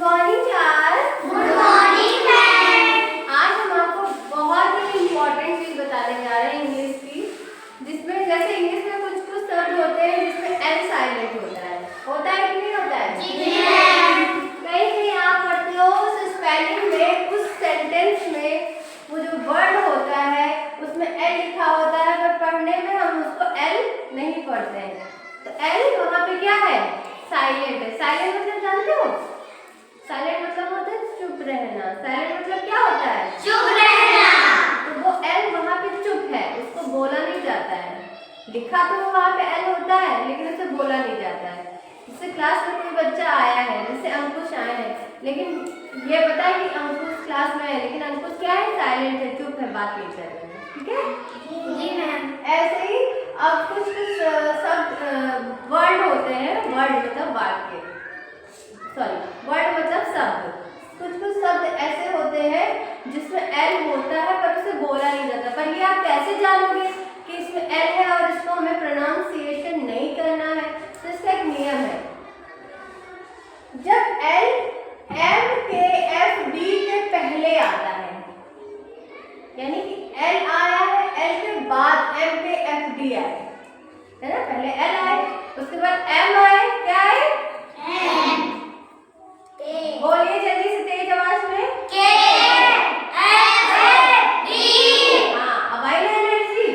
Morning class. Good morning ma'am. आज हम आपको बहुत ही इम्पोर्टेंट चीज बताने जा रहे हैं इंग्लिश की, जिसमें जैसे इंग्लिश में कुछ कुछ शब्द होते हैं जिसमें एल साइलेंट होता है कि नहीं होता है? जी मैम। कहीं कहीं आप पढ़ते हो उस स्पेलिंग में, उस सेंटेंस में वो जो वर्ड होता है उसमें एल लिखा होता है, पर पढ़ने में हम उसको एल नहीं पढ़ते हैं। तो एल वहाँ पे क्या है? साइलेंट है। साइलेंट मतलब जानते हो? साइलेंट मतलब होता है चुप रहना। साइलेंट मतलब क्या होता है? चुप रहना। तो वो एल वहाँ पे चुप है, उसको बोला नहीं जाता है। लिखा तो वहाँ पे एल होता है लेकिन उसे बोला नहीं जाता है। जैसे क्लास में कोई बच्चा आया है, जैसे अंकुश आए हैं, लेकिन ये पता है कि अंकुश क्लास में है, लेकिन अंकुश क्या है? साइलेंट है, चुप है, बात नहीं कर रहे हैं। ठीक है जी मैम। ऐसे ही अब कुछ कुछ शब्द वर्ड होते हैं, वर्ड मतलब वाक्य, सॉरी वर्ड मतलब शब्द। कुछ कुछ शब्द ऐसे होते हैं जिसमें एल होता है पर उसे बोला नहीं जाता। पर ये आप कैसे जानोगे कि इसमें एल है और इसको हमें प्रोनाउंसिएशन नहीं करना है? तो इसका एक नियम है। जब एल एम के एफ डी के पहले आता है, यानी कि एल आया है, एल के बाद एम के एफ डी आए, है ना? पहले एल आए, उसके बाद एम आए, क्या आए? एम। बोलिए जल्दी से तेज आवाज में। के एफ डी। हाँ, अब आई ना एनर्जी?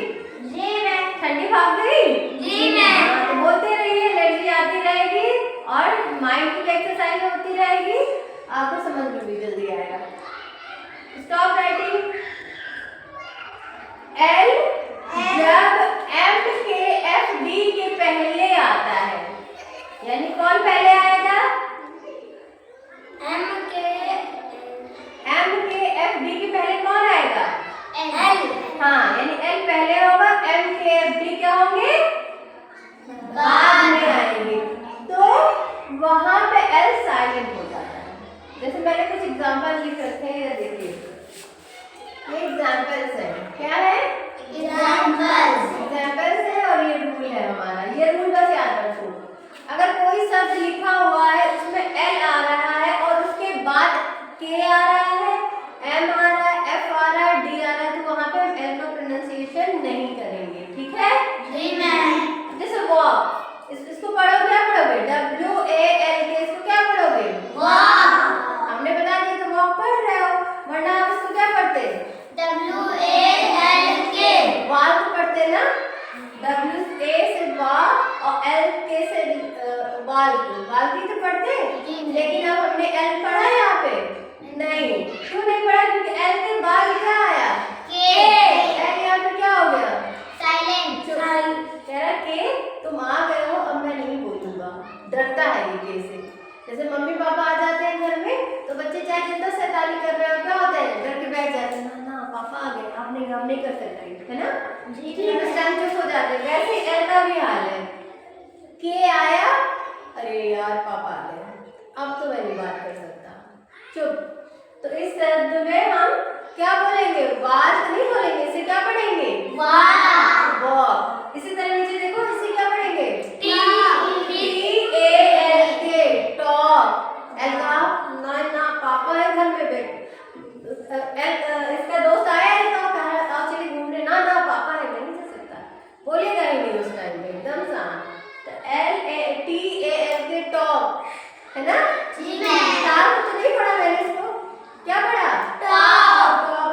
जी मैम। ठंडी भाग गई? जी मैम। हाँ, तो बोलते रहिए, एनर्जी आती रहेगी और माइंड की एक्सरसाइज होती रहेगी, आपको समझ में भी जल्दी आएगा। Stop writing. एल जब एम के एफ डी के पहले आता है, यानी कौन पहले आएगा? एम के एफ डी के पहले कौन आएगा? एल। हाँ, यानी एल पहले होगा, एम के एफ डी क्या होंगे? बाद में आएंगे। तो वहां पे एल साइलेंट हो जाता है। जैसे मैंने कुछ एग्जांपल लिख रखे हैं, ये देखिए, ये एग्जांपल्स है। क्या है? एग्जांपल्स है और ये रूल है हमारा। ये रूल बस याद रखो। अगर कोई शब्द लिखा हुआ है उसमें एल आ रहा है और उसके बाद के आ रहा है, एम आ रहा है, एफ आ रहा है, डी आ रहा है, तो वहां पे एल का प्रोनाउंसिएशन नहीं करेंगे। ठीक है? जी मैम। जैसे वॉक, इसको पढ़ो, क्या पढ़ोगे? WALK, इसको क्या पढ़ोगे? वॉक। हमने बता दिया तो वॉक पढ़ रहे हो, वरना आप इसको क्या पढ़ते? WALK। वाल को पढ़ते ना, WA से वॉक और LK से वाल की तो पढ़ते, लेकिन अब हमने एल पढ़ा है यहाँ पे नहीं। क्यों नहीं पढ़ा? क्योंकि एल के बाद क्या आया? के। एल यहाँ पे क्या हो गया? साइलेंट। कह रहा के तुम आ गए हो, अब मैं नहीं बोलूंगा। डरता है ये के से। जैसे मम्मी पापा आ जाते हैं घर में तो बच्चे चाहे जितना शैतानी कर रहे हो, क्या होता है? डर के बैठ जाते हैं, ना पापा आ गए, आप नहीं कर सकते, है ना? जी चुप हो जाते हैं। वैसे एल का भी हाल है। के आया, अरे यार पापा आ गए, अब तो मैं नहीं बात कर सकता, चुप। तो इस शब्द में हम क्या बोलेंगे? बात नहीं बोलेंगे, इसे क्या पढ़ेंगे? वॉक। इसी तरह नीचे देखो, इसे क्या पढ़ेंगे? TALK, talk. एल का ना पापा है घर में बैठ, इसका दोस्त आया है तो कह रहा था चलिए घूमने, ना पापा है, मैं नहीं जा सकता, बोलेगा ही नहीं उस टाइम पे, एकदम शांत। तो TALK, टॉक, है ना? जी मैम। टाक तो नहीं पढ़ा मैंने, इसको क्या पढ़ा? टॉक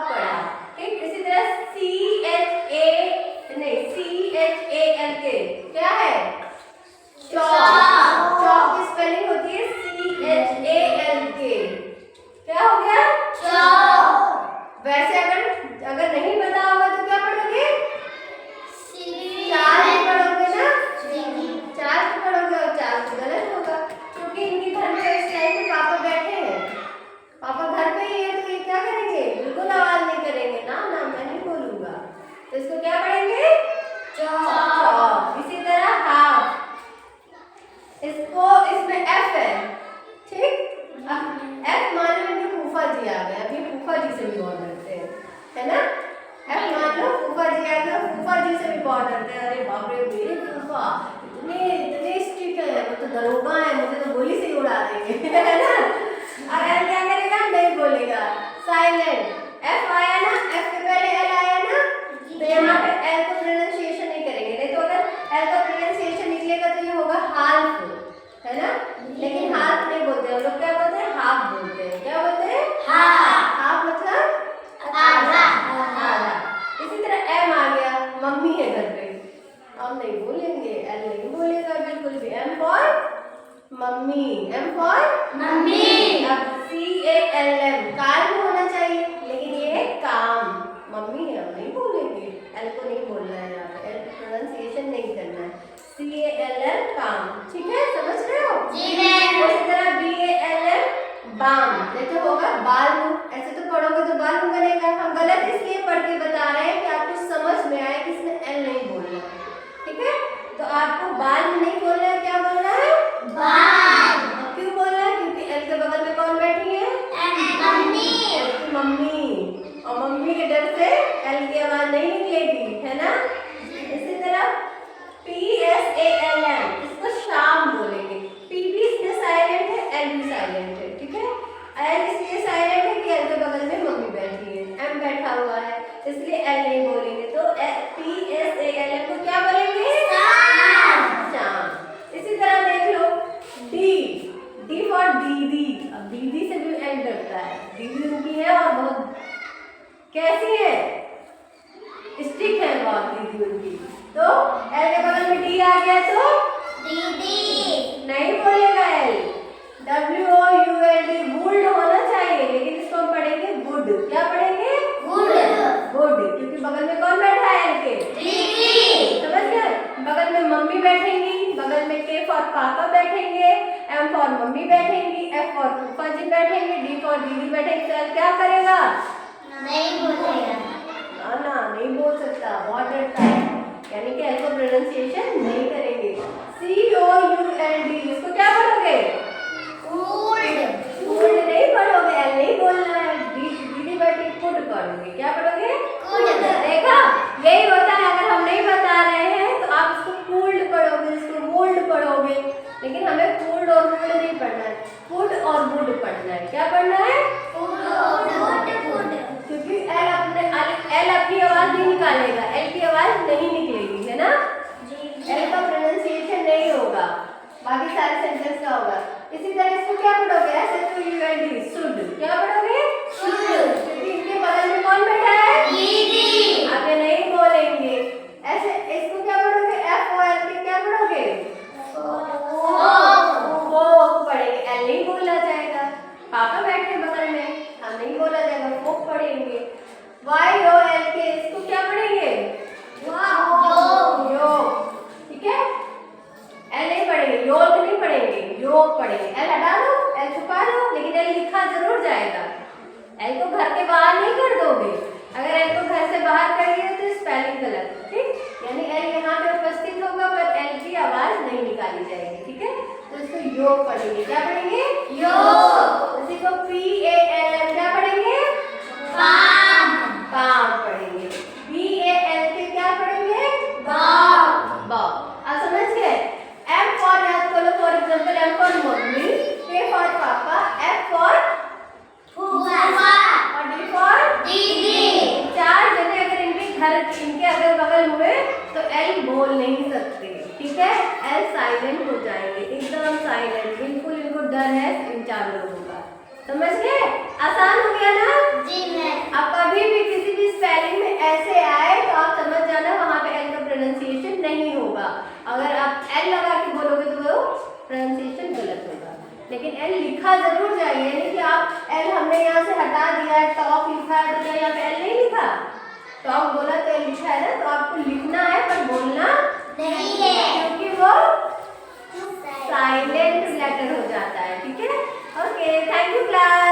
पढ़ा। ठीक, इसी तरह CHALK क्या है? चॉक। चॉक की स्पेलिंग होती है CHALK। क्या हो गया? चॉक। वैसे अगर नहीं पता होगा तो क्या पढ़ोगे? चार ही पढ़ोगे ना? चार तो पढ़ोगे और चार तो गलत होगा, क्योंकि इनके घर में इस टाइम पे पापा बैठे हैं, पापा घर पे ही है, तो ये क्या करेंगे? बिल्कुल आवाज नहीं करेंगे, ना मैं नहीं बोलूंगा। तो इसको क्या पढ़ेंगे? चॉक। इसी तरह हाफ, इसको इसमें एफ है, ठीक? एफ मान लो इनके फूफा जी आ गए, अभी फूफा जी से भी बहुत डरते हैं, है ना? एफ मान लो फूफा जी आ गए, फूफा जी से भी बहुत डरते हैं। अरे बाप रे, मेरे फूफा इतने स्ट्रिक्ट है, वो तो दरोगा है, मुझे तो गोली से ही उड़ा देंगे, है ना? अब एल क्या करेगा? नहीं बोलेगा, साइलेंट। एफ आया ना, एफ के पहले एल आया ना, तो यहाँ पे एल को प्रोनाउंसिएशन नहीं करेंगे। नहीं तो अगर एल का प्रोनाउंसिएशन निकलेगा तो ये होगा हाल्फ, है ना? लेकिन हाल्फ नहीं बोलते हम लोग, क्या बोलते हैं? हाफ बोलते हैं। क्या बोलते हैं? हाफ। हाफ मतलब आधा, आधा। इसी तरह एम आ गया, मम्मी है घर पे, हम नहीं बोलेंगे, एल नहीं बोलेगा बिल्कुल भी। M for mummy, M for mummy. अब CALM काम होना चाहिए, लेकिन ये काम, मम्मी है, हम नहीं बोलेंगे, एल को नहीं बोलना है यहाँ पे, एल प्रोनाउंसिएशन नहीं करना है। CALM काम, ठीक है, समझ रहे हो? जी मैम। उसी तरह BALM बाम, जैसे होगा बालू, ऐसे तो पढ़ोगे तो बालू बनेगा। हम गलत इसलिए पढ़ के बता रहे हैं कि आपको समझ में आए कि इसमें एल नहीं बोलना है, ठीक है? तो आपको बाल नहीं बोलना है, क्या बोलना है? बाल। क्यों बोलना है? क्योंकि एल के बगल में कौन बैठी है? मम्मी। एल की मम्मी, और मम्मी के डर से एल की आवाज नहीं निकलेगी, है ना? इसी तरह PSALM, इसको शाम बोलेंगे। P भी इसमें साइलेंट है, L भी साइलेंट है, ठीक है? L इसलिए साइलेंट है कि L के बगल में मम्मी बैठी है, M बैठा हुआ है, इसलिए L नहीं बोलेंगे। तो PSALM को क्या बोलेंगे? शाम। इसी तरह देख लो D फॉर दीदी। अब दीदी से भी एल डरता है, दीदी उनकी है और बहुत कैसी है? स्टिक है बहुत दीदी उनकी। तो एल के बगल में डी आ गया तो दीदी। नहीं बोलेगा एल। WOULD वुल्ड होना चाहिए, लेकिन इसको हम पढ़ेंगे वुड। क्या पढ़ेंगे? वुड। वुड, क्योंकि बगल में कौन बैठा है एल के? दीदी। समझ गए? बगल में मम्मी बैठेंगी, बगल में के फॉर पापा बैठेंगे, एम फॉर मम्मी बैठेंगी, एफ फॉर फूफा जी बैठेंगे, डी फॉर दीदी बैठेंगे। तो एल क्या करेगा? नहीं बोलेगा। ना नहीं बोल सकता, बहुत डरता है, यानी कि एल को प्रोनाउंसिएशन नहीं करेंगे। COULD, इसको क्या पढ़ोगे? फूड नहीं पढ़ोगे, एल नहीं बोलना है। दीदी बैठी फूड पढ़ोगे, क्या पढ़ोगे? देखा, यही होता है, अगर हम नहीं बता रहे हैं तो आप इसको फूल्ड पढ़ोगे, इसको वुल्ड पढ़ोगे, लेकिन हमें फूल्ड और वुल्ड नहीं पढ़ना है, फूड और वुड पढ़ना है। क्या पढ़ना है? क्योंकि एल अपनी आवाज नहीं निकालेगा, एल की आवाज नहीं निकलेगी, है ना? एल का प्रोनाउंसिएशन नहीं होगा, बाकी सारे सेंटेंस का होगा। इसी तरह इसको क्या पढ़ोगे? SHUD, should. क्या पढ़ोगे? क्योंकि इनके बगल में कौन बैठा है? दीदी। आगे नहीं बोलेंगे। ऐसे इसको क्या पढ़ोगे? FOLK, क्या पढ़ोगे? फोक पढ़ेंगे, एल नहीं बोला जाएगा। पापा बैठे बगल में, हम नहीं बोला जाएगा, फोक पढ़ेंगे। YOLK, इसको क्या पढ़ेंगे? योग, ठीक है? एल नहीं पढ़ेंगे, योग नहीं पढ़ेंगे, योग पढ़ेंगे। एल हटा दो, एल छुपा दो, लेकिन एल लिखा जरूर जाएगा। एल को घर के बाहर नहीं कर दोगे, अगर एल को घर से बाहर करिए तो स्पेलिंग गलत, ठीक? यानी एल यहाँ पे उपस्थित होगा पर एल की आवाज नहीं निकाली जाएगी, ठीक है? तो इसको योग पढ़ेंगे। क्या पढ़ेंगे? योग। इसी को PALM क्या पढ़ेंगे? पाम। पाम पढ़ेंगे। BALK क्या पढ़ेंगे? बॉब। बॉब। अब समझ गए? M फॉर, याद करो, for example M for mummy, K for पापा, F फॉर फूफा। और D फॉर दीदी। चार जने अगर इनके अगल बगल हुए तो एल बोल नहीं सकते, ठीक है? एल साइलेंट हो जाएंगे, एकदम साइलेंट, बिल्कुल इनको डर है इन चार लोगों का। समझ गए? आसान हो गया ना? जी मैम। अब कभी भी किसी भी स्पेलिंग में ऐसे आए तो आप समझ जाना वहाँ पे एल का प्रोनाउंसिएशन नहीं होगा। अगर आप एल लगा के बोलोगे तो वो प्रोनाउंसिएशन गलत होगा, लेकिन एल लिखा जरूर जाएगा। यानी कि आप एल हमने यहाँ से हटा दिया है, टॉप लिखा है, तो क्या यहाँ पे एल नहीं लिखा? टॉप बोला तो एल लिखा है ना, तो आपको लिखना है पर बोलना नहीं है, क्योंकि वो साइलेंट लेटर हो जाता है, ठीक है? Okay, thank you class.